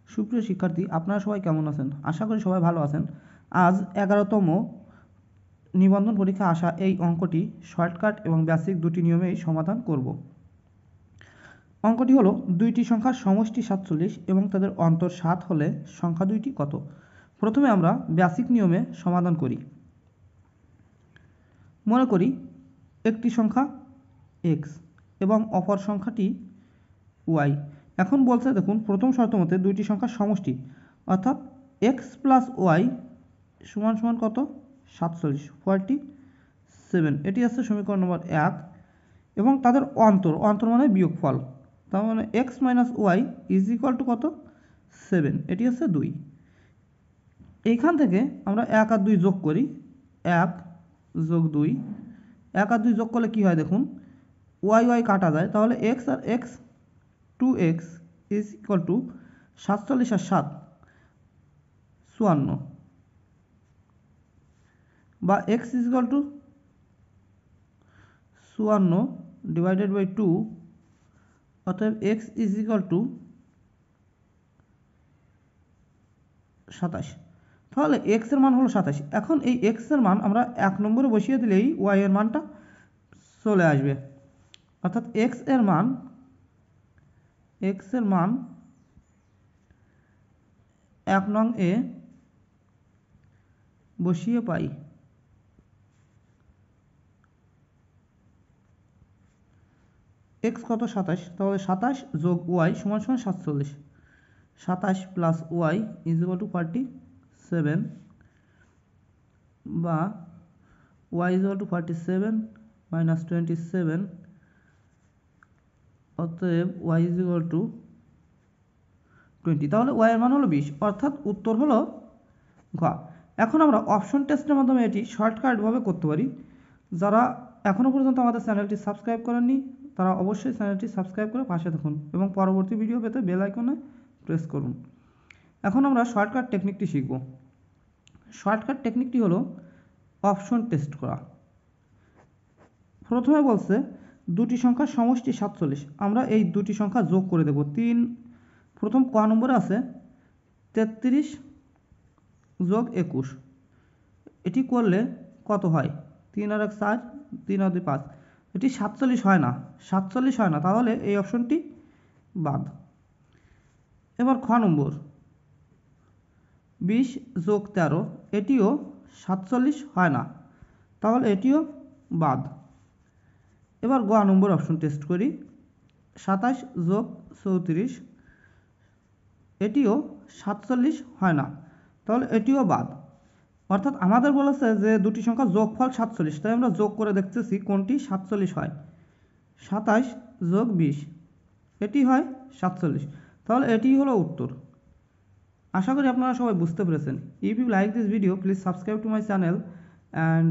সুপ্রিয় শিক্ষার্থী, আপনারা সবাই কেমন আছেন? আশা করি সবাই ভালো আছেন। আজ 11তম নিবন্ধন পরীক্ষা আসা এই অঙ্কটি শর্টকাট এবং বেসিক দুটি নিয়মেই সমাধান করব। অঙ্কটি হলো দুইটি সংখ্যার সমষ্টি 47 এবং তাদের অন্তর 7 হলে সংখ্যা দুইটি কত? প্রথমে আমরা বেসিক নিয়মে সমাধান করি। মনে করি একটি সংখ্যা x এবং অপর সংখ্যাটি y। এখন বলছে দেখুন, প্রথম শর্ত মতে দুইটি সংখ্যার সমষ্টি অর্থাৎ x প্লাস ওয়াই সমান সমান কত? 47, 47। এটি আছে সমীকরণ নম্বর 1। এবং তাদের অন্তর, অন্তর মানে বিয়োগফল, তার মানে x minus y is equal to কত? 7। এটি হচ্ছে 2। এইখান থেকে আমরা 1 আর 2 যোগ করি। 1 যোগ 2, 1 আর 2 যোগ করলে কী হয় দেখুন, ওয়াই ওয়াই কাটা যায়, তাহলে x আর x 2x is equal to 47 আর 7 54, বা x is equal to 54 divided by 2, অতএব x ইজ ইকুয়াল টু 27। তাহলে x এর মান হলো 27। এখন এই x এর মান আমরা 1 নম্বরে বসিয়ে দিলেই y এর মানটা চলে আসবে। অর্থাৎ x এর মান 1 নং এ বসিয়ে পাই x কত? 27। তাহলে 27 যোগ y সমান সমান 47। 27 plus y is equal to 47, বা y is equal to 47 minus 27, অতএব y ইজ ইকুয়াল টু 20। তাহলে y এর মান হলো 20, অর্থাৎ উত্তর হলো ঘ। এখন আমরা অপশন টেস্টের মাধ্যমে এটি শর্টকাটভাবে করতে পারি। যারা এখনও পর্যন্ত আমাদের চ্যানেলটি সাবস্ক্রাইব করেননি তারা অবশ্যই চ্যানেলটি সাবস্ক্রাইব করে পাশে থাকুন এবং পরবর্তী ভিডিও পেতে বেল আইকনে প্রেস করুন। এখন আমরা শর্টকাট টেকনিকটি শিখব। শর্টকাট টেকনিকটি হলো অপশন টেস্ট করা। প্রথমে বলছে দুটি সংখ্যার সমষ্টি 47, আমরা এই দুটি সংখ্যা যোগ করে দেব। প্রথম ক নম্বরে আছে 33 যোগ 21, এটি করলে কত হয়? 3 আর 1 4, 3 আর 2 5। এটি 47 হয় না, 47 হয় না, তাহলে এই অপশনটি বাদ। এবার খ নম্বর 20 যোগ 13, এটিও 47 হয় না, তাহলে এটিও বাদ। এবার গ নম্বর অপশন টেস্ট করি। 27 যোগ 34, এটিও 47 হয় না, তাহলে এটিও বাদ। অর্থাৎ আমাদের বলেছে যে দুটি সংখ্যা যোগফল 47, তাই আমরা যোগ করে দেখতেছি কোনটি 47 হয়। 27 যোগ 20, এটি হয় 47, তাহলে এটি হলো উত্তর। আশা করি আপনারা সবাই বুঝতে পেরেছেন। If you like this video, please subscribe to my channel and